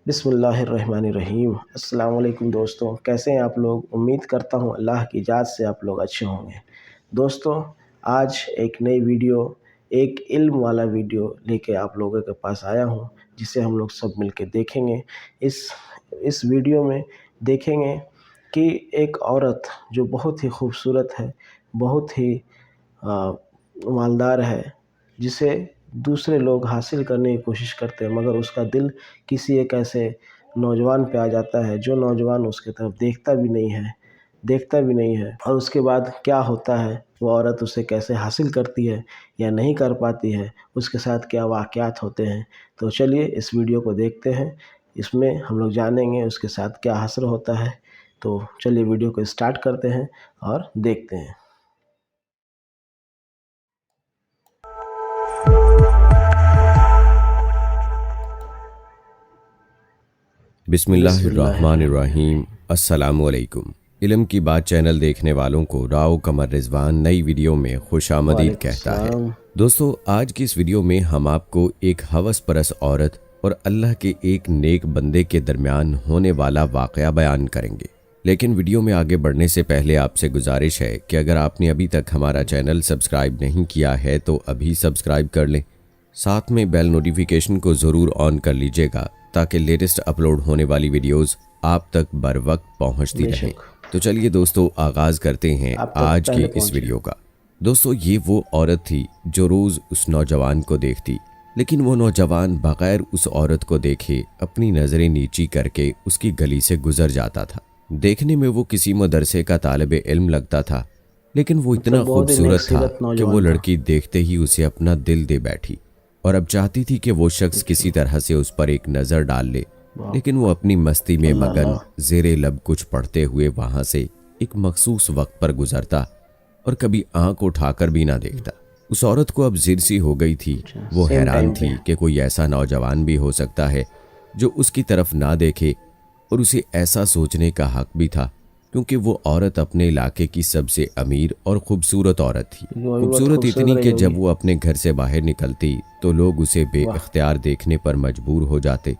بسم اللہ الرحمن الرحیم۔ السلام علیکم دوستوں، کیسے ہیں آپ لوگ؟ امید کرتا ہوں اللہ کی ذات سے آپ لوگ اچھے ہوں گے۔ دوستوں، آج ایک نئی ویڈیو، ایک علم والا ویڈیو لے کے آپ لوگوں کے پاس آیا ہوں، جسے ہم لوگ سب مل کے دیکھیں گے۔ اس ویڈیو میں دیکھیں گے کہ ایک عورت جو بہت ہی خوبصورت ہے، بہت ہی مالدار ہے، جسے دوسرے لوگ حاصل کرنے کی کوشش کرتے ہیں، مگر اس کا دل کسی ایک ایسے نوجوان پہ آ جاتا ہے جو نوجوان اس کی طرف دیکھتا بھی نہیں ہے اور اس کے بعد کیا ہوتا ہے، وہ عورت اسے کیسے حاصل کرتی ہے یا نہیں کر پاتی ہے، اس کے ساتھ کیا واقعات ہوتے ہیں۔ تو چلیے اس ویڈیو کو دیکھتے ہیں، اس میں ہم لوگ جانیں گے اس کے ساتھ کیا حاصل ہوتا ہے۔ تو چلیے ویڈیو کو اسٹارٹ کرتے ہیں اور دیکھتے ہیں۔ بسم اللہ الرحمن الرحیم۔ السلام علیکم۔ علم کی بات چینل دیکھنے والوں کو راؤ قمر رضوان نئی ویڈیو میں خوش آمدید کہتا ہے۔ دوستو، آج کی اس ویڈیو میں ہم آپ کو ایک ہوس پرست عورت اور اللہ کے ایک نیک بندے کے درمیان ہونے والا واقعہ بیان کریں گے۔ لیکن ویڈیو میں آگے بڑھنے سے پہلے آپ سے گزارش ہے کہ اگر آپ نے ابھی تک ہمارا چینل سبسکرائب نہیں کیا ہے تو ابھی سبسکرائب کر لیں، ساتھ میں بیل نوٹیفیکیشن کو ضرور آن کر لیجئے گا تاکہ لیٹسٹ اپلوڈ ہونے والی ویڈیوز آپ تک بر وقت پہنچتی رہیں۔ تو چلیے دوستو، آغاز کرتے ہیں آج کی اس ویڈیو کا۔ دوستو، یہ وہ عورت تھی جو روز اس نوجوان کو دیکھتی، لیکن وہ نوجوان بغیر اس عورت کو دیکھے اپنی نظریں نیچی کر کے اس کی گلی سے گزر جاتا تھا۔ دیکھنے میں وہ کسی مدرسے کا طالب علم لگتا تھا، لیکن وہ اتنا خوبصورت تھا کہ وہ لڑکی دیکھتے ہی اسے اپنا دل دے بیٹھی اور اب چاہتی تھی کہ وہ شخص کسی طرح سے اس پر ایک نظر ڈال لے، لیکن وہ اپنی مستی میں مگن زیر لب کچھ پڑھتے ہوئے وہاں سے ایک مخصوص وقت پر گزرتا اور کبھی آنکھ اٹھا کر بھی نہ دیکھتا۔ اس عورت کو اب ضد سی ہو گئی تھی۔ وہ حیران تھی کہ کوئی ایسا نوجوان بھی ہو سکتا ہے جو اس کی طرف نہ دیکھے، اور اسے ایسا سوچنے کا حق بھی تھا کیونکہ وہ عورت اپنے علاقے کی سب سے امیر اور خوبصورت عورت تھی۔ خوبصورت اتنی کہ جب وہ اپنے گھر سے باہر نکلتی تو لوگ اسے بے اختیار دیکھنے پر مجبور ہو جاتے۔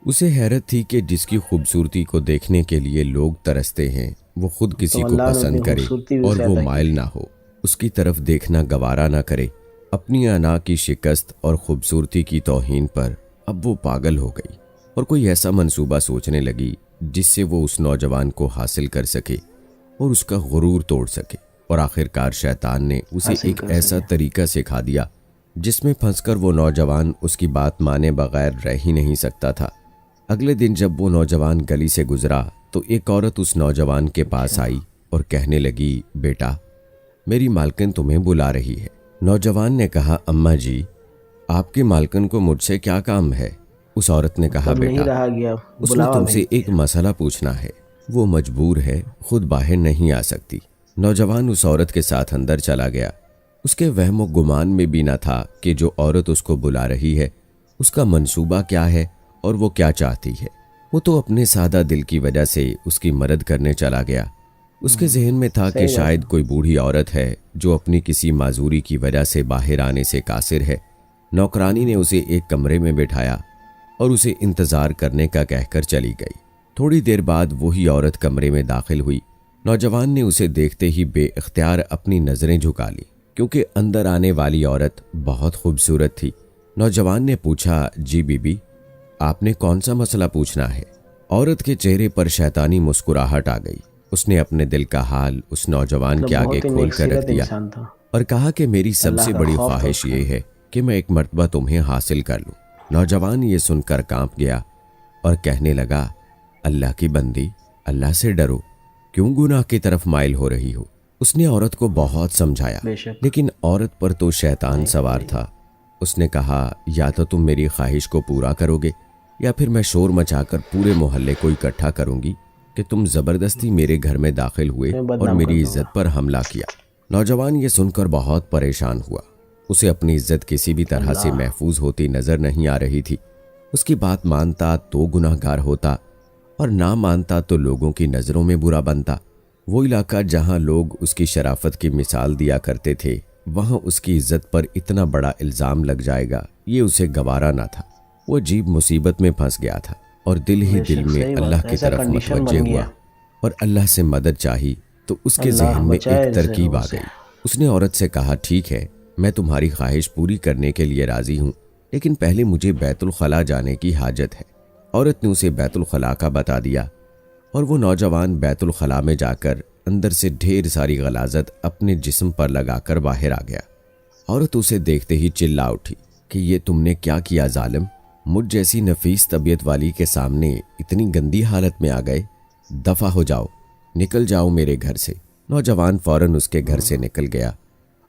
اسے حیرت تھی کہ جس کی خوبصورتی کو دیکھنے کے لیے لوگ ترستے ہیں، وہ خود کسی کو پسند کرے اور وہ مائل نہ ہو، اس کی طرف دیکھنا گوارا نہ کرے۔ اپنی انا کی شکست اور خوبصورتی کی توہین پر اب وہ پاگل ہو گئی اور کوئی ایسا منصوبہ سوچنے لگی جس سے وہ اس نوجوان کو حاصل کر سکے اور اس کا غرور توڑ سکے، اور آخرکار شیطان نے اسے ایک ایسا طریقہ سکھا دیا جس میں پھنس کر وہ نوجوان اس کی بات مانے بغیر رہ ہی نہیں سکتا تھا۔ اگلے دن جب وہ نوجوان گلی سے گزرا تو ایک عورت اس نوجوان کے پاس آئی اور کہنے لگی، بیٹا، میری مالکن تمہیں بلا رہی ہے۔ نوجوان نے کہا، اماں جی، آپ کی مالکن کو مجھ سے کیا کام ہے؟ اس عورت نے کہا، بیٹا، اس نے تم سے ایک مسئلہ پوچھنا ہے، وہ مجبور ہے، خود باہر نہیں آ سکتی۔ نوجوان اس عورت کے ساتھ اندر چلا گیا۔ اس کے وہم و گمان میں بھی نہ تھا کہ جو عورت اس کو بلا رہی ہے اس کا منصوبہ کیا ہے اور وہ کیا چاہتی ہے۔ وہ تو اپنے سادہ دل کی وجہ سے اس کی مدد کرنے چلا گیا۔ اس کے ذہن میں تھا کہ شاید کوئی بوڑھی عورت ہے جو اپنی کسی معذوری کی وجہ سے باہر آنے سے قاصر ہے۔ نوکرانی نے اسے ایک کمرے میں بٹھایا اور اسے انتظار کرنے کا کہہ کر چلی گئی۔ تھوڑی دیر بعد وہی عورت کمرے میں داخل ہوئی۔ نوجوان نے اسے دیکھتے ہی بے اختیار اپنی نظریں جھکا لی کیونکہ اندر آنے والی عورت بہت خوبصورت تھی۔ نوجوان نے پوچھا، جی بی بی، آپ نے کون سا مسئلہ پوچھنا ہے؟ عورت کے چہرے پر شیطانی مسکراہٹ آ گئی۔ اس نے اپنے دل کا حال اس نوجوان کے آگے کھول کر رکھ دیا اور کہا کہ میری سب سے بڑی خواہش یہ ہے کہ میں ایک مرتبہ تمہیں حاصل کر لوں۔ نوجوان یہ سن کر کانپ گیا اور کہنے لگا، اللہ کی بندی، اللہ سے ڈرو، کیوں گناہ کی طرف مائل ہو رہی ہو؟ اس نے عورت کو بہت سمجھایا، لیکن عورت پر تو شیطان سوار تھا۔ اس نے کہا، یا تو تم میری خواہش کو پورا کرو گے یا پھر میں شور مچا کر پورے محلے کو اکٹھا کروں گی کہ تم زبردستی میرے گھر میں داخل ہوئے اور میری عزت پر حملہ کیا۔ نوجوان یہ سن کر بہت پریشان ہوا۔ اسے اپنی عزت کسی بھی طرح سے محفوظ ہوتی نظر نہیں آ رہی تھی۔ اس کی بات مانتا تو گناہ گار ہوتا اور نہ مانتا تو لوگوں کی نظروں میں برا بنتا۔ وہ علاقہ جہاں لوگ اس کی شرافت کی مثال دیا کرتے تھے، وہاں اس کی عزت پر اتنا بڑا الزام لگ جائے گا، یہ اسے گوارا نہ تھا۔ وہ عجیب مصیبت میں پھنس گیا تھا اور دل ہی بے دل شک میں صحیح اللہ بات ہے، کی ایسا طرف کنڈیشن متوجہ بن ہوا گیا۔ اور اللہ سے مدد چاہی تو اس کے اللہ ذہن میں ایک بچائے ایسے ترکیب لوگوں آ سے۔ گئی۔ اس نے عورت سے کہا ٹھیک ہے، میں تمہاری خواہش پوری کرنے کے لیے راضی ہوں، لیکن پہلے مجھے بیت الخلاء جانے کی حاجت ہے۔ عورت نے اسے بیت الخلاء کا بتا دیا اور وہ نوجوان بیت الخلاء میں جا کر اندر سے ڈھیر ساری غلاظت اپنے جسم پر لگا کر باہر آ گیا۔ عورت اسے دیکھتے ہی چلا اٹھی کہ یہ تم نے کیا کیا ظالم، مجھ جیسی نفیس طبیعت والی کے سامنے اتنی گندی حالت میں آ گئے، دفع ہو جاؤ، نکل جاؤ میرے گھر سے۔ نوجوان فوراً اس کے گھر سے نکل گیا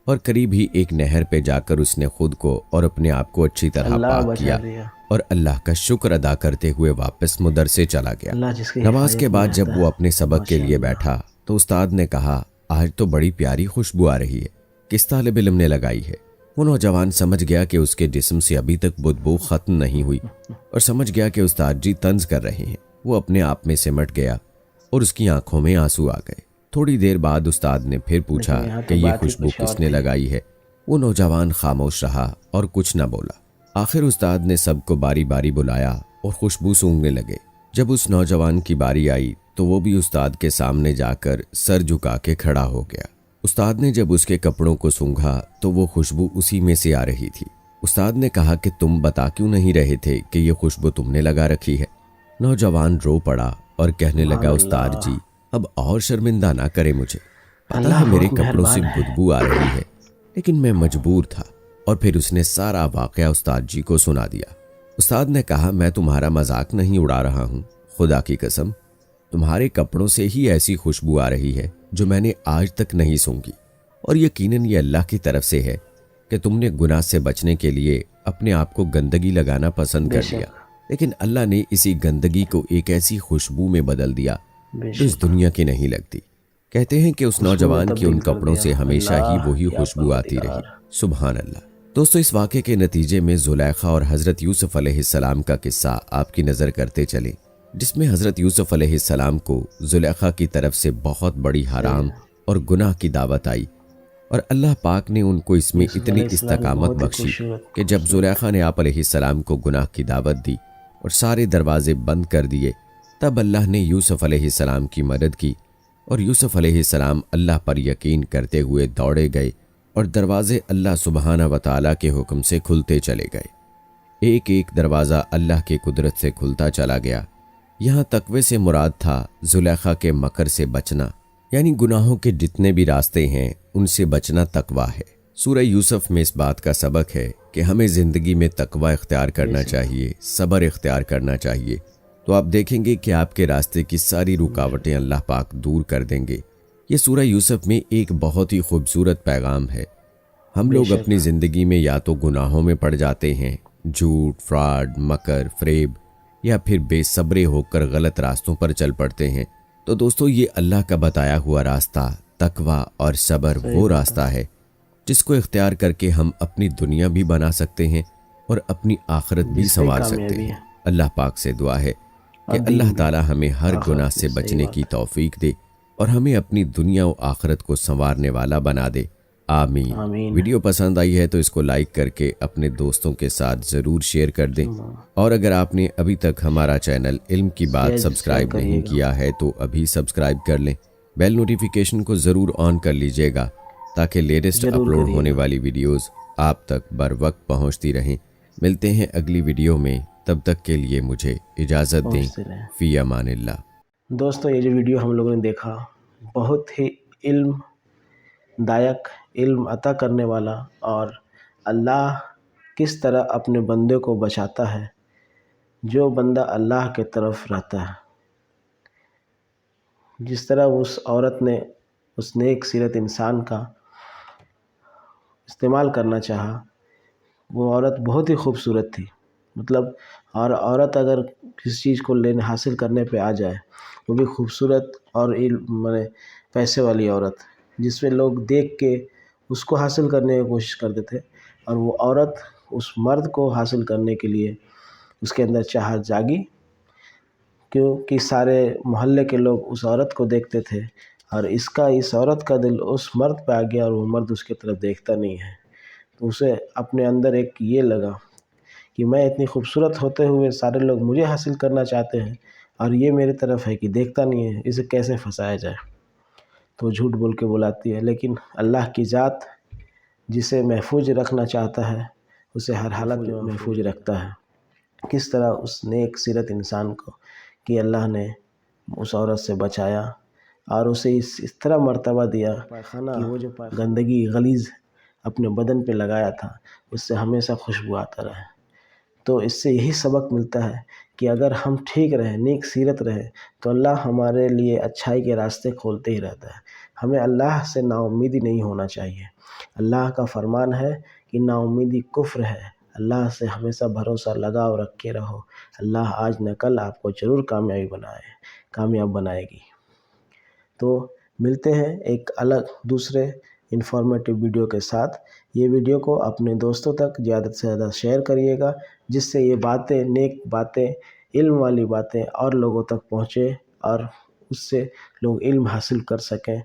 اور قریب ہی ایک نہر پہ جا کر اس نے خود کو اور اپنے آپ کو اچھی طرح اللہ پاک بچا کیا دیا۔ اور اللہ کا شکر ادا کرتے ہوئے واپس مدرسے چلا گیا۔ اللہ جس کی نماز کے حفاظت میں بعد جب رہتا وہ ہے۔ اپنے سبق کے ماشاء لیے اللہ۔ بیٹھا تو استاد نے کہا آج تو بڑی پیاری خوشبو آ رہی ہے، کس طالب علم نے لگائی ہے؟ وہ نوجوان سمجھ گیا کہ اس کے جسم سے ابھی تک بدبو ختم نہیں ہوئی اور سمجھ گیا کہ استاد جی طنز کر رہے ہیں۔ وہ اپنے آپ میں سمٹ گیا اور اس کی آنکھوں میں آنسو آ گئے۔ تھوڑی دیر بعد استاد نے پھر پوچھا لیکن یہاں کہ تو یہ بات ہی خوشبو کچھ اور کس نے تھی۔ لگائی ہے؟ وہ نوجوان خاموش رہا اور کچھ نہ بولا۔ آخر استاد نے سب کو باری باری بلایا اور خوشبو سونگنے لگے۔ جب اس نوجوان کی باری آئی تو وہ بھی استاد کے سامنے جا کر سر جھکا کے کھڑا ہو گیا۔ استاد نے جب اس کے کپڑوں کو سونگھا تو وہ خوشبو اسی میں سے آ رہی تھی۔ استاد نے کہا کہ تم بتا کیوں نہیں رہے تھے کہ یہ خوشبو تم نے لگا رکھی ہے؟ نوجوان رو پڑا اور کہنے سبحان لگا استاد اللہ۔ جی اب اور شرمندہ نہ کرے مجھے، پتا ہے اللہ میرے بہت کپڑوں سے مہربان ہے۔ بدبو آ رہی ہے لیکن میں مجبور تھا۔ اور پھر اس نے سارا واقعہ استاد جی کو سنا دیا۔ استاد نے کہا میں تمہارا مذاق نہیں اڑا رہا ہوں، خدا کی قسم تمہارے کپڑوں سے ہی ایسی خوشبو آ رہی ہے جو میں نے آج تک نہیں سونگھی، اور یقیناً یہ اللہ کی طرف سے ہے کہ تم نے گناہ سے بچنے کے لیے اپنے آپ کو گندگی لگانا پسند بے کر لیا، شک، لیکن اللہ نے اسی گندگی کو ایک ایسی خوشبو میں بدل دیا بے جو اس شک، دنیا کی نہیں لگتی۔ کہتے ہیں کہ اس خوشبو میں نوجوان کی ان تبدیل کر کپڑوں دیا۔ سے ہمیشہ ہی اللہ وہی یا خوشبو آتی رہی۔ پروردگار۔ سبحان اللہ۔ دوستو اس واقعے کے نتیجے میں زلیخا اور حضرت یوسف علیہ السلام کا قصہ آپ کی نظر کرتے چلے، جس میں حضرت یوسف علیہ السلام کو زلیخا کی طرف سے بہت بڑی حرام اور گناہ کی دعوت آئی، اور اللہ پاک نے ان کو اس میں یوسف اتنی علیہ السلام استقامت بہت ہی بخشی خوبصورت کہ جب زلیخا نے آپ علیہ السلام کو گناہ کی دعوت دی اور سارے دروازے بند کر دیے، تب اللہ نے یوسف علیہ السلام کی مدد کی اور یوسف علیہ السلام اللہ پر یقین کرتے ہوئے دوڑے گئے اور دروازے اللہ سبحانہ و تعالیٰ کے حکم سے کھلتے چلے گئے۔ ایک ایک دروازہ اللہ کی قدرت سے کھلتا چلا گیا۔ یہاں تقوی سے مراد تھا زلیخا کے مکر سے بچنا، یعنی گناہوں کے جتنے بھی راستے ہیں ان سے بچنا تقوی ہے۔ سورہ یوسف میں اس بات کا سبق ہے کہ ہمیں زندگی میں تقوی اختیار کرنا چاہیے، صبر اختیار کرنا چاہیے، تو آپ دیکھیں گے کہ آپ کے راستے کی ساری رکاوٹیں اللہ پاک دور کر دیں گے۔ یہ سورہ یوسف میں ایک بہت ہی خوبصورت پیغام ہے۔ ہم لوگ اپنی زندگی میں یا تو گناہوں میں پڑ جاتے ہیں، جھوٹ، فراڈ، مکر، فریب، یا پھر بے صبرے ہو کر غلط راستوں پر چل پڑتے ہیں۔ تو دوستو یہ اللہ کا بتایا ہوا راستہ تقوی اور صبر وہ راستہ ہے جس کو اختیار کر کے ہم اپنی دنیا بھی بنا سکتے ہیں اور اپنی آخرت بھی سنوار سکتے ہیں۔ اللہ پاک سے دعا ہے کہ اللہ تعالی ہمیں ہر گناہ سے بچنے کی توفیق دے اور ہمیں اپنی دنیا و آخرت کو سنوارنے والا بنا دے، آمین۔ آمین۔ ویڈیو پسند آئی ہے تو اس کو لائک کر کے اپنے دوستوں کے ساتھ ضرور شیئر کر دیں، اور اگر آپ نے ابھی تک ہمارا چینل علم کی بات سبسکرائب نہیں کیا ہے تو ابھی سبسکرائب کر لیں، بیل نوٹیفیکیشن کو ضرور آن کر لیجئے گا تاکہ لیٹسٹ اپلوڈ ہونے والی ویڈیوز آپ تک بر وقت پہنچتی رہیں۔ ملتے ہیں اگلی ویڈیو میں، تب تک کے لیے مجھے اجازت دیں، فی امان اللہ۔ دوستو یہ جو ویڈیو ہم لوگوں نے دیکھا بہت ہی علم دایک، علم عطا کرنے والا، اور اللہ کس طرح اپنے بندے کو بچاتا ہے جو بندہ اللہ کے طرف رہتا ہے۔ جس طرح اس عورت نے اس نیک سیرت انسان کا استعمال کرنا چاہا، وہ عورت بہت ہی خوبصورت تھی، مطلب اور عورت اگر کسی چیز کو لینے حاصل کرنے پہ آ جائے، وہ بھی خوبصورت اور پیسے والی عورت، جس میں لوگ دیکھ کے اس کو حاصل کرنے کی کوشش کرتے تھے، اور وہ عورت اس مرد کو حاصل کرنے کے لیے اس کے اندر چاہت جاگی، کیونکہ سارے محلے کے لوگ اس عورت کو دیکھتے تھے، اور اس عورت کا دل اس مرد پہ آ گیا اور وہ مرد اس کی طرف دیکھتا نہیں ہے، تو اسے اپنے اندر ایک یہ لگا کہ میں اتنی خوبصورت ہوتے ہوئے سارے لوگ مجھے حاصل کرنا چاہتے ہیں اور یہ میری طرف ہے کہ دیکھتا نہیں ہے، اسے کیسے پھنسایا جائے۔ تو جھوٹ بول کے بلاتی ہے، لیکن اللہ کی ذات جسے محفوظ رکھنا چاہتا ہے اسے ہر حالت میں محفوظ رکھتا ہے۔ کس طرح اس نیک سیرت انسان کو کہ اللہ نے اس عورت سے بچایا اور اسے اس طرح مرتبہ دیا کہ وہ جو گندگی غلیظ اپنے بدن پہ لگایا تھا اس سے ہمیشہ خوشبو آتا رہے۔ تو اس سے یہی سبق ملتا ہے کہ اگر ہم ٹھیک رہیں، نیک سیرت رہیں، تو اللہ ہمارے لیے اچھائی کے راستے کھولتے ہی رہتا ہے۔ ہمیں اللہ سے نا امیدی نہیں ہونا چاہیے۔ اللہ کا فرمان ہے کہ نا امیدی کفر ہے۔ اللہ سے ہمیشہ بھروسہ لگاؤ رکھے رہو، اللہ آج نہ کل آپ کو ضرور کامیاب بنائے گی۔ تو ملتے ہیں ایک الگ دوسرے انفارمیٹیو ویڈیو کے ساتھ۔ یہ ویڈیو کو اپنے دوستوں تک زیادہ سے زیادہ شیئر کریے گا، جس سے یہ باتیں، نیک باتیں، علم والی باتیں اور لوگوں تک پہنچے اور اس سے لوگ علم حاصل کر سکیں۔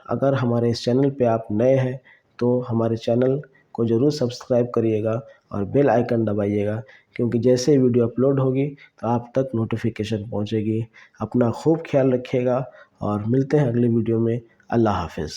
اگر ہمارے اس چینل پہ آپ نئے ہیں تو ہمارے چینل کو ضرور سبسکرائب کریے گا اور بیل آئیکن دبائیے گا، کیونکہ جیسے ویڈیو اپلوڈ ہوگی تو آپ تک نوٹیفیکیشن پہنچے گی۔ اپنا خوب خیال رکھیے گا اور ملتے ہیں اگلی ویڈیو میں۔ اللہ حافظ۔